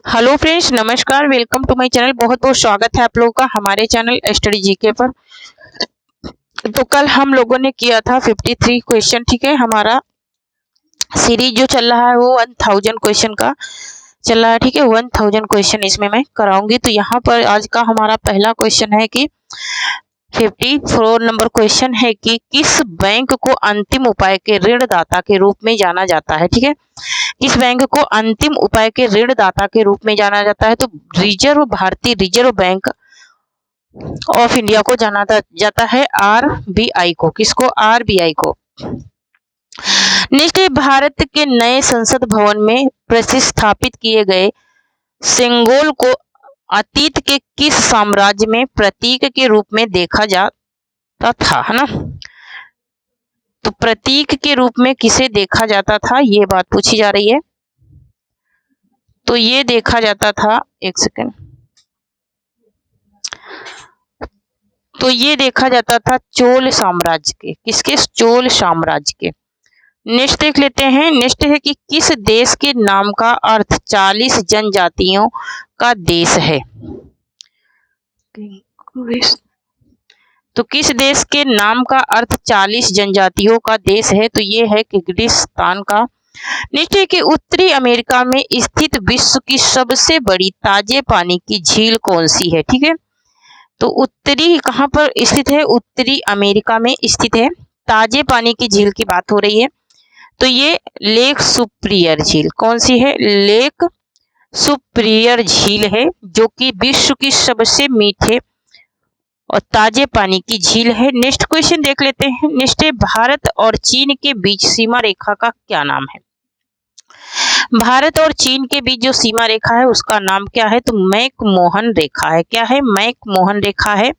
Hello friends, नमस्कार। Welcome to my channel. बहुत बहुत स्वागत है आप लोगों का हमारे चैनल स्टडी जीके पर। तो कल हम लोगों ने किया था 53 क्वेश्चन। ठीक है, हमारा सीरीज जो चल रहा है वो 1000 क्वेश्चन का चल रहा है। ठीक है, 1000 क्वेश्चन इसमें मैं कराऊंगी। तो यहाँ पर आज का हमारा पहला क्वेश्चन है कि 54 नंबर क्वेश्चन है कि किस बैंक को अंतिम उपाय के ऋणदाता के रूप में जाना जाता है। ठीक है, किस बैंक को अंतिम उपाय के ऋणदाता के रूप में जाना जाता है? तो भारतीय रिजर्व बैंक ऑफ इंडिया को जाना जाता है, आरबीआई को। किसको? आरबीआई को। नेक्स्ट है, भारत के नए संसद भवन में प्रतिस्थापित किए गए सेंगोल को अतीत के किस साम्राज्य में प्रतीक के रूप में देखा जाता था, है ना? तो प्रतीक के रूप में किसे देखा जाता था, ये बात पूछी जा रही है। तो ये देखा जाता था, एक सेकेंड, तो ये देखा जाता था चोल साम्राज्य के। किसके? चोल साम्राज्य के। नेक्स्ट देख लेते हैं। नेक्स्ट है कि किस देश के नाम का अर्थ 40 जनजातियों का देश है? तो किस देश के नाम का अर्थ 40 जनजातियों का देश है? तो ये है किर्गिस्तान का। नेक्स्ट है कि उत्तरी अमेरिका में स्थित विश्व की सबसे बड़ी ताजे पानी की झील कौन सी है? ठीक है, तो उत्तरी कहाँ पर स्थित है? उत्तरी अमेरिका में स्थित है। ताजे पानी की झील की बात हो रही है, तो ये लेक सुप्रियर झील। कौन सी है? लेक सुप्रियर झील है, जो कि विश्व की सबसे मीठे और ताजे पानी की झील है। नेक्स्ट क्वेश्चन देख लेते हैं। नेक्स्ट है, भारत और चीन के बीच सीमा रेखा का क्या नाम है? भारत और चीन के बीच जो सीमा रेखा है उसका नाम क्या है? तो मैक-मोहन रेखा है। क्या है? मैक-मोहन रेखा है।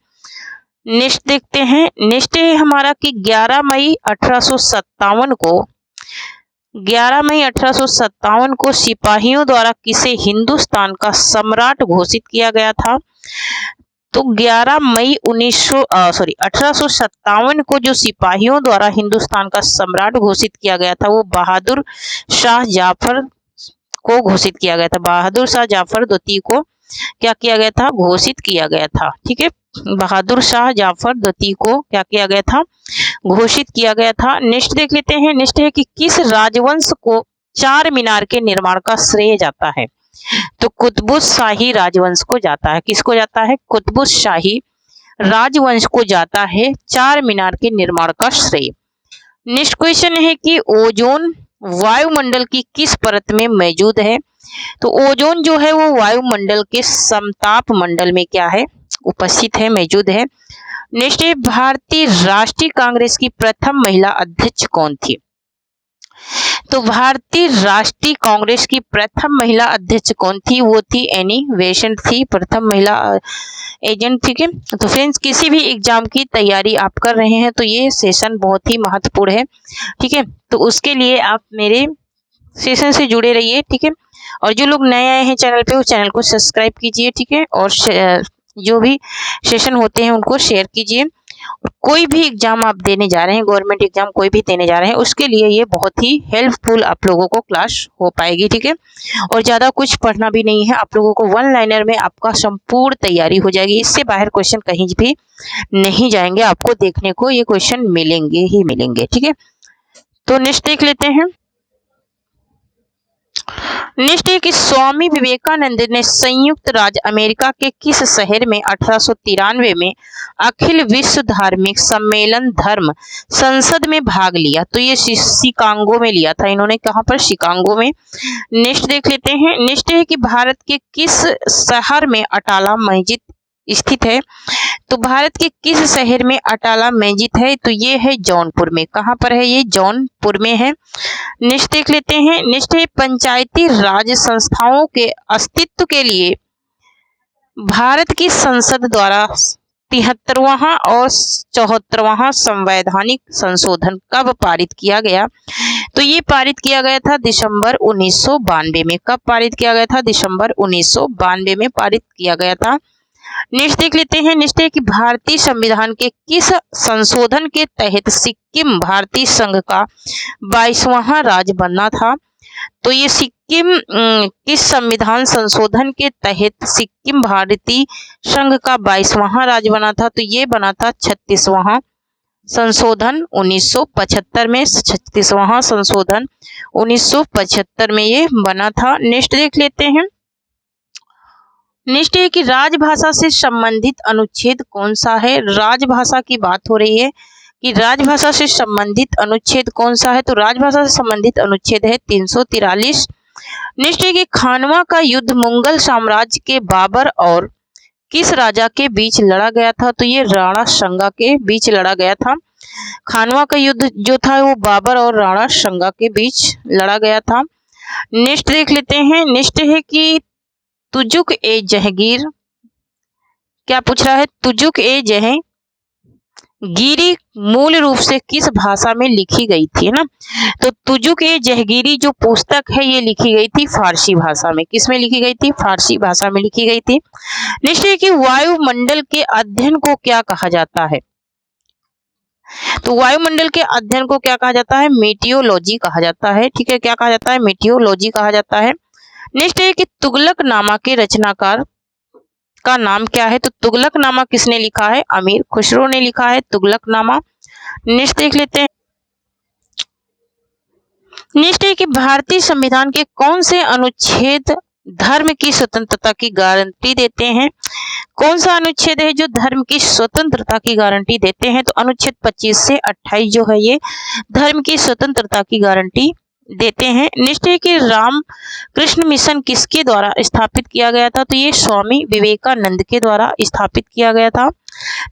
नेक्स्ट देखते हैं। नेक्स्ट है हमारा कि 11 मई 1857 को सिपाहियों द्वारा किसे हिंदुस्तान का सम्राट घोषित किया गया था? तो 11 मई 1857 को जो सिपाहियों द्वारा हिंदुस्तान का सम्राट घोषित किया गया था वो बहादुर शाह जाफर को घोषित किया गया था। बहादुर शाह जाफर द्वितीय को क्या किया गया था? घोषित किया गया था। ठीक है, बहादुर शाह जाफर द्वितीय को क्या किया गया था? घोषित किया गया था। नेक्स्ट देख लेते हैं। नेक्स्ट है कि किस राजवंश को चार मीनार के निर्माण का श्रेय जाता है? तो कुतुबुश शाही राजवंश को जाता है। किसको जाता है? कुतुबुश शाही राजवंश को जाता है चार मीनार के निर्माण का श्रेय। नेक्स्ट क्वेश्चन है कि ओजोन वायुमंडल की किस परत में मौजूद है? तो ओजोन जो है वो वायुमंडल के समताप मंडल में क्या है? उपस्थित है, मौजूद है। नेक्स्ट है, भारतीय राष्ट्रीय कांग्रेस की प्रथम महिला अध्यक्ष कौन थी? तो भारतीय राष्ट्रीय कांग्रेस की प्रथम महिला अध्यक्ष कौन थी? वो थी एनी बेसेंट थी, प्रथम महिला एजेंट। ठीक है, तो फ्रेंड्स किसी भी एग्जाम की तैयारी आप कर रहे हैं तो ये सेशन बहुत ही महत्वपूर्ण है। ठीक है, तो उसके लिए आप मेरे सेशन से जुड़े रहिए। ठीक है, और जो लोग नए आए हैं चैनल पे उस चैनल को सब्सक्राइब कीजिए। ठीक है, और जो भी सेशन होते हैं उनको शेयर कीजिए। कोई भी एग्जाम आप देने जा रहे हैं, गवर्नमेंट एग्जाम कोई भी देने जा रहे हैं, उसके लिए ये बहुत ही हेल्पफुल आप लोगों को क्लास हो पाएगी। ठीक है, और ज़्यादा कुछ पढ़ना भी नहीं है, आप लोगों को वन लाइनर में आपका संपूर्ण तैयारी हो जाएगी। इससे बाहर क्वेश्चन कहीं भी नहीं जाएंगे, आपको देखने को ये क्वेश्चन मिलेंगे ही मिलेंगे। ठीक है, तो नेक्स्ट देख लेते हैं। नेक्स्ट है कि स्वामी विवेकानंद ने संयुक्त राज्य अमेरिका के किस शहर में 1893 में अखिल विश्व धार्मिक सम्मेलन धर्म संसद में भाग लिया? तो ये शिकागो में लिया था इन्होंने। कहाँ पर? शिकागो में। नेक्स्ट देख लेते हैं। नेक्स्ट है कि भारत के किस शहर में अटाला मस्जिद स्थित है? तो भारत के किस शहर में अटाला मस्जिद है? तो ये है जौनपुर में। कहाँ पर है? ये जौनपुर में है। नेक्स्ट देख लेते हैं। नेक्स्ट है, पंचायती राज संस्थाओं के अस्तित्व के लिए भारत की संसद द्वारा 73वां और 74वां संवैधानिक संशोधन कब पारित किया गया? तो ये पारित किया गया था दिसंबर 1992 में। कब पारित किया गया था? दिसंबर 1992 में पारित किया गया था। नेक्स्ट देख लेते हैं। नेक्स्ट है कि भारतीय संविधान के किस संशोधन के तहत सिक्किम भारतीय संघ का 22वां राज्य बनना था? तो ये सिक्किम किस संविधान संशोधन के तहत सिक्किम भारतीय संघ का 22वां राज्य बना था? तो ये बना था 36वां संशोधन 1975 में। 36वां संशोधन 1975 में ये बना था। नेक्स्ट देख लेते हैं। नेक्स्ट है कि राजभाषा से संबंधित अनुच्छेद कौन सा है? राजभाषा की बात हो रही है कि राजभाषा से संबंधित अनुच्छेद कौन सा है? तो राजभाषा से संबंधित अनुच्छेद है 343। नेक्स्ट है कि खानवा का युद्ध मुगल साम्राज्य के बाबर और किस राजा के बीच लड़ा गया था? तो ये राणा संगा के बीच लड़ा गया था। खानवा का युद्ध जो था वो बाबर और राणा संगा के बीच लड़ा गया था। नेक्स्ट देख लेते हैं। नेक्स्ट है कि तुजुक ए जहांगीर, क्या पूछ रहा है? तुजुक ए जहांगीरी मूल रूप से किस भाषा में लिखी गई थी, है ना? तो तुजुक ए जहांगीरी जो पुस्तक है ये लिखी गई थी फारसी भाषा में। किस में लिखी गई थी? फारसी भाषा में लिखी गई थी। नेक्स्ट है कि वायुमंडल के अध्ययन को क्या कहा जाता है? तो वायुमंडल के अध्ययन को क्या कहा जाता है? मेटियोलॉजी कहा जाता है। ठीक है, क्या कहा जाता है? मेटियोलॉजी कहा जाता है। नेक्स्ट है कि तुगलकनामा के रचनाकार का नाम क्या है? तो तुगलकनामा किसने लिखा है? अमीर खुसरो ने लिखा है तुगलकनामा। नेक्स्ट देख लेते हैं। नेक्स्ट है कि भारतीय संविधान के कौन से अनुच्छेद धर्म की स्वतंत्रता की गारंटी देते हैं? कौन सा अनुच्छेद है जो धर्म की स्वतंत्रता की गारंटी देते हैं? तो अनुच्छेद 25 से 28 जो है ये धर्म की स्वतंत्रता की गारंटी देते हैं। नेक्स्ट है कि राम कृष्ण मिशन किसके द्वारा स्थापित किया गया था? तो ये स्वामी विवेकानंद के द्वारा स्थापित किया गया था।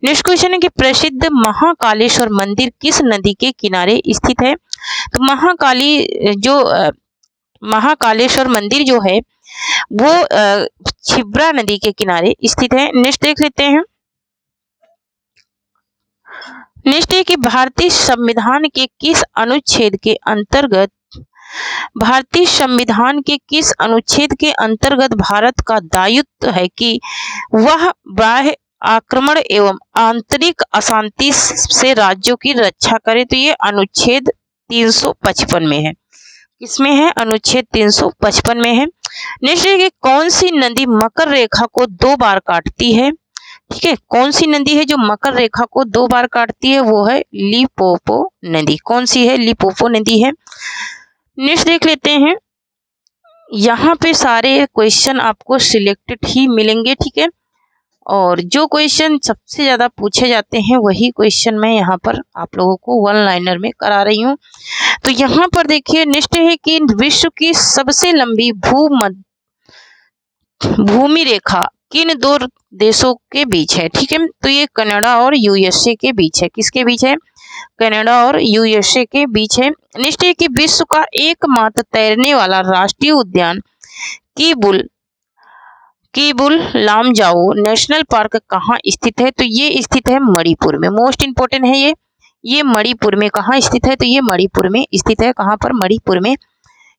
नेक्स्ट क्वेश्चन है कि प्रसिद्ध महाकालेश्वर मंदिर किस नदी के किनारे स्थित है? तो महाकालेश्वर मंदिर जो है वो छिब्रा नदी के किनारे स्थित है। नेक्स्ट देख लेते हैं। नेक्स्ट है कि भारतीय संविधान के किस अनुच्छेद के अंतर्गत भारत का दायित्व है कि वह बाह्य आक्रमण एवं आंतरिक अशांति से राज्यों की रक्षा करे? तो ये अनुच्छेद 355 में है। किसमें है? अनुच्छेद 355 में है। नेक्स्ट है कि कौन सी नदी मकर रेखा को 2 बार काटती है? ठीक है, कौन सी नदी है जो मकर रेखा को 2 बार काटती है? वो है लिपोपो नदी। कौन सी है? लिपोपो नदी है। नेक्स्ट देख लेते हैं। यहाँ पे सारे क्वेश्चन आपको सिलेक्टेड ही मिलेंगे। ठीक है, और जो क्वेश्चन सबसे ज्यादा पूछे जाते हैं वही क्वेश्चन मैं यहाँ पर आप लोगों को वन लाइनर में करा रही हूँ। तो यहाँ पर देखिए नेक्स्ट है कि विश्व की सबसे लंबी भूमि रेखा किन 2 देशों के बीच है? ठीक है, तो ये कनाडा और यूएसए के बीच है। किसके बीच है? कनाडा और यूएसए के बीच है। नेक्स्ट है कि विश्व का एकमात्र तैरने वाला राष्ट्रीय उद्यान कीबुल लामजाओ नेशनल पार्क कहाँ स्थित है? तो ये स्थित है मणिपुर में। मोस्ट इंपोर्टेंट है ये मणिपुर में कहाँ स्थित है? तो ये मणिपुर में स्थित है। कहाँ पर? मणिपुर में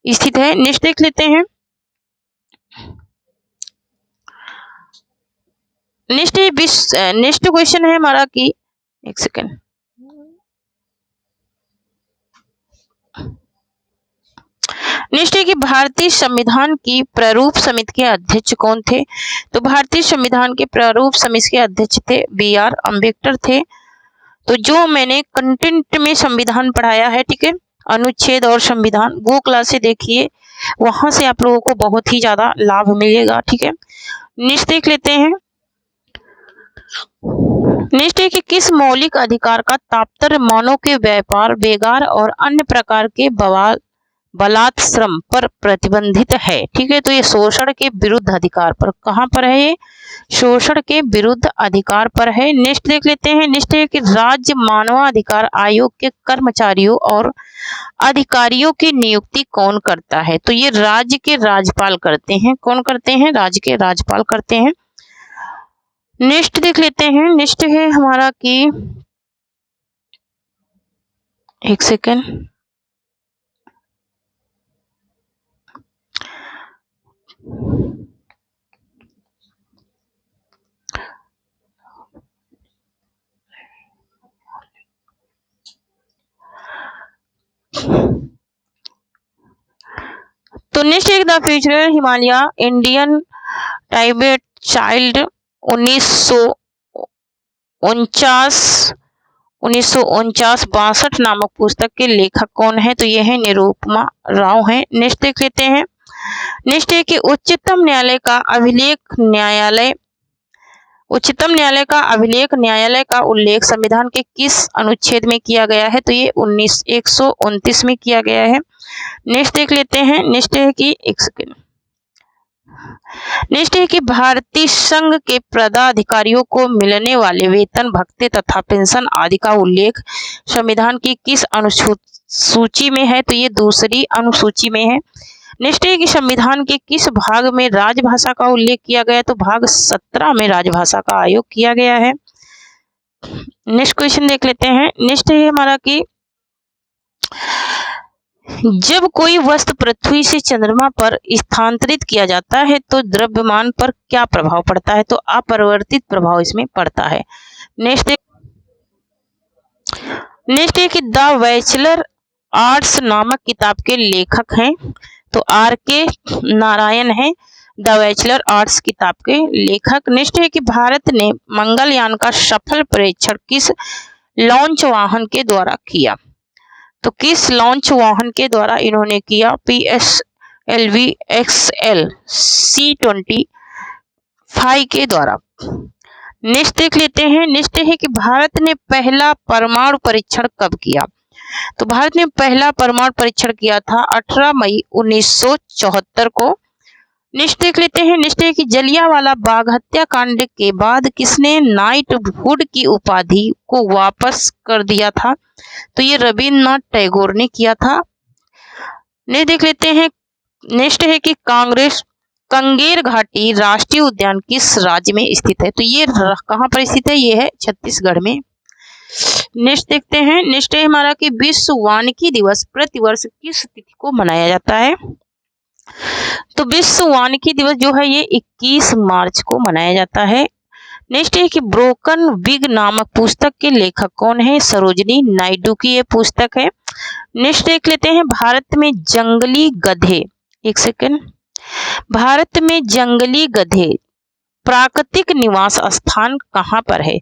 स्थित है। नेक्स्ट देख लेते हैं। नेक्स्ट क्वेश्चन है हमारा कि एक सेकेंड। नेक्स्ट है कि भारतीय संविधान की प्रारूप समिति के अध्यक्ष कौन थे? तो भारतीय संविधान के प्रारूप समिति के अध्यक्ष थे BR अम्बेडकर थे। तो जो मैंने कंटेंट में संविधान पढ़ाया है, ठीक है, अनुच्छेद और संविधान, वो क्लासे देखिए, वहां से आप लोगों को बहुत ही ज्यादा लाभ मिलेगा। ठीक है, नेक्स्ट देख लेते हैं। नेक्स्ट है कि किस मौलिक अधिकार का तात्पर्य मानव के व्यापार, बेगार और अन्य प्रकार के बलात् श्रम पर प्रतिबंधित है? ठीक है, तो ये शोषण के विरुद्ध अधिकार पर, कहां पर है ये? शोषण के विरुद्ध अधिकार पर है। नेक्स्ट देख लेते हैं। नेक्स्ट है कि राज्य मानवाधिकार आयोग के कर्मचारियों और अधिकारियों की नियुक्ति कौन करता है? तो ये राज्य के राज्यपाल करते हैं। कौन करते हैं? राज्य के राज्यपाल करते हैं। नेक्स्ट देख लेते हैं। नेक्स्ट है हमारा कि एक सेकेंड, नेक्स्ट एक the future Himalaya Indian Tibet child 1949 नामक पुस्तक के लेखक कौन है? तो ये है निरुपमा राव है। नेक्स्ट देख लेते हैं। नेक्स्ट है कि उच्चतम न्यायालय का उल्लेख संविधान के किस अनुच्छेद में किया गया है? तो ये 129 में किया गया है। नेक्स्ट देख लेते हैं। नेक्स्ट है कि भारतीय संघ के पदाधिकारियों को मिलने वाले वेतन, भत्ते तथा पेंशन आदि का उल्लेख संविधान की किस अनुसूची में है? तो ये दूसरी अनुसूची में है। नेक्स्ट है कि संविधान के किस भाग में राजभाषा का उल्लेख किया गया है? तो भाग 17 में राजभाषा का आयोग किया गया है। नेक्स्ट क्वेश्चन देख लेते हैं। नेक्स्ट है हमारा कि जब कोई वस्तु पृथ्वी से चंद्रमा पर स्थानांतरित किया जाता है तो द्रव्यमान पर क्या प्रभाव पड़ता है? तो अपरिवर्तित प्रभाव इसमें पड़ता है। नेक्स्ट है कि द बैचलर आर्ट्स नामक किताब के लेखक हैं? तो R.K. नारायण है द बैचलर आर्ट्स किताब के लेखक। नेक्स्ट है कि भारत ने मंगलयान का सफल परीक्षण किस लॉन्च वाहन के द्वारा किया? तो किस लॉन्च वाहन के द्वारा इन्होंने किया? PSLV XL C-25 के द्वारा। नेक्स्ट देख लेते हैं। नेक्स्ट है कि भारत ने पहला परमाणु परीक्षण कब किया? तो भारत ने पहला परमाणु परीक्षण किया था 18 मई 1974 को। नेक्स्ट देख लेते हैं। नेक्स्ट है कि जलियांवाला बाग हत्याकांड के बाद किसने नाइटहुड की उपाधि को वापस कर दिया था? तो ये रविन्द्रनाथ टैगोर ने किया था। नेक्स्ट देख लेते हैं। नेक्स्ट है कि कंगेर घाटी राष्ट्रीय उद्यान किस राज्य में स्थित है? तो ये कहाँ पर स्थित है? ये है छत्तीसगढ़ में। नेक्स्ट देखते हैं। नेक्स्ट है हमारा कि विश्व वानिकी दिवस प्रतिवर्ष किस तिथि को मनाया जाता है? तो विश्व वानिकी दिवस जो है ये 21 मार्च को मनाया जाता है। नेक्स्ट है कि ब्रोकन विग नामक पुस्तक के लेखक कौन है? सरोजिनी नायडू की ये पुस्तक है। नेक्स्ट देख लेते हैं। भारत में जंगली गधे प्राकृतिक निवास स्थान कहाँ पर है?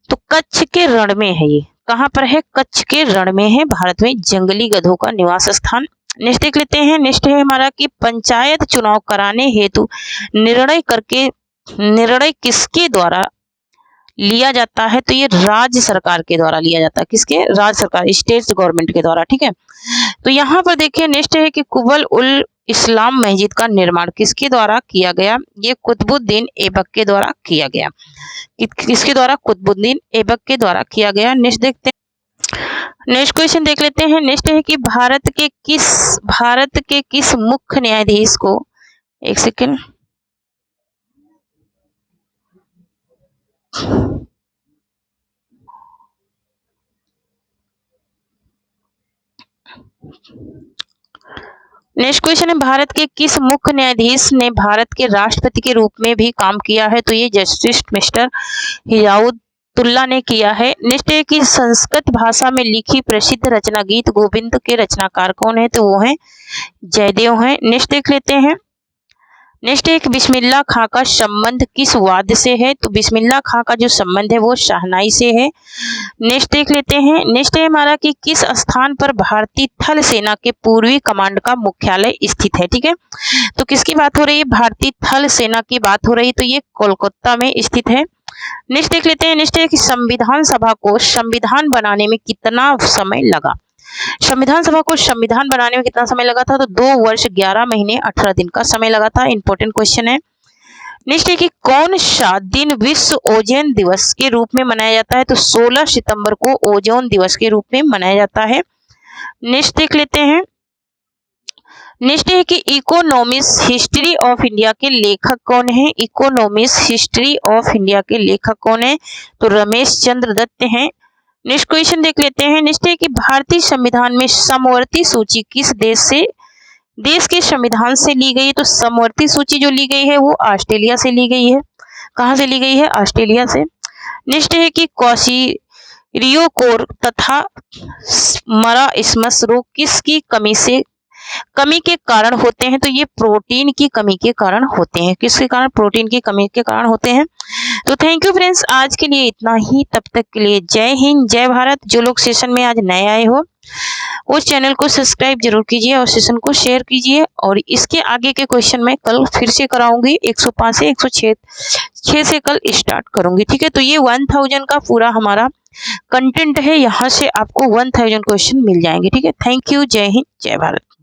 तो कच्छ के रण में है। ये कहाँ पर है? कच्छ के रण में है भारत में जंगली गधों का निवास स्थान। नेक्स्ट देख लेते हैं। नेक्स्ट है हमारा कि पंचायत चुनाव कराने हेतु निर्णय किसके द्वारा लिया जाता है? तो ये राज्य सरकार के द्वारा लिया जाता है। किसके? राज्य सरकार, स्टेट गवर्नमेंट के द्वारा। ठीक है, तो यहाँ पर देखिए नेक्स्ट है कि कुबल उल इस्लाम मस्जिद का निर्माण किसके द्वारा किया गया? ये कुतुबुद्दीन ऐबक के द्वारा किया गया। किसके द्वारा? कुतुबुद्दीन ऐबक के द्वारा किया गया। नेक्स्ट देखते हैं। नेक्स्ट क्वेश्चन देख लेते हैं। नेक्स्ट है कि भारत के किस मुख्य न्यायाधीश को नेक्स्ट क्वेश्चन है भारत के किस मुख्य न्यायाधीश ने भारत के राष्ट्रपति के रूप में भी काम किया है? तो ये जस्टिस मिस्टर हिजाउद्दौला ने किया है। नेक्स्ट है कि संस्कृत भाषा में लिखी प्रसिद्ध रचना गीत गोविंद के रचनाकार कौन है? तो वो है जयदेव हैं। नेक्स्ट देख लेते हैं। नेक्स्ट है कि बिस्मिल्लाह खां का संबंध किस वाद्य से है? तो बिस्मिल्लाह खां का जो संबंध है वो शहनाई से है। नेक्स्ट देख लेते हैं। नेक्स्ट है हमारा कि किस स्थान पर भारतीय थल सेना के पूर्वी कमांड का मुख्यालय स्थित है? ठीक है, तो किसकी बात हो रही है? भारतीय थल सेना की बात हो रही है, तो ये कोलकाता में स्थित है। नेक्स्ट देख लेते हैं। नेक्स्ट है कि संविधान सभा को संविधान बनाने में कितना समय लगा? संविधान सभा को संविधान बनाने में कितना समय लगा था? तो 2 वर्ष 11 महीने 18 दिन का समय लगा था। इंपॉर्टेंट क्वेश्चन है। नेक्स्ट है कि कौन सा दिन विश्व ओजोन दिवस के रूप में मनाया जाता है? तो 16 सितंबर को ओजोन दिवस के रूप में मनाया जाता है। नेक्स्ट देख लेते हैं। नेक्स्ट है कि इकोनॉमिक्स हिस्ट्री ऑफ इंडिया के लेखक कौन है? इकोनॉमिक्स हिस्ट्री ऑफ इंडिया के लेखक कौन है? तो रमेश चंद्र दत्त हैं। नेक्स्ट क्वेश्चन देख लेते हैं। नेक्स्ट है कि भारतीय संविधान में समवर्ती सूची किस देश के संविधान से ली गई है? तो समवर्ती सूची जो ली गई है वो ऑस्ट्रेलिया से ली गई है। कहाँ से ली गई है? ऑस्ट्रेलिया से। नेक्स्ट है कि क्वाशिरियोकोर तथा मरास्मस रोग किसकी कमी से कमी के कारण होते हैं, तो ये प्रोटीन की कमी के कारण होते हैं। किसके कारण? प्रोटीन की कमी के कारण होते हैं। तो थैंक यू फ्रेंड्स, आज के लिए इतना ही। तब तक के लिए जय हिंद, जय भारत। जो लोग सेशन में आज नए आए हो उस चैनल को सब्सक्राइब जरूर कीजिए और सेशन को शेयर कीजिए। और इसके आगे के क्वेश्चन मैं कल फिर से कराऊंगी। 105 से 106 से कल स्टार्ट करूंगी, ठीक है। तो ये 1000 का पूरा हमारा कंटेंट है, यहाँ से आपको 1000 क्वेश्चन मिल जाएंगे, ठीक है। थैंक यू, जय हिंद, जय भारत।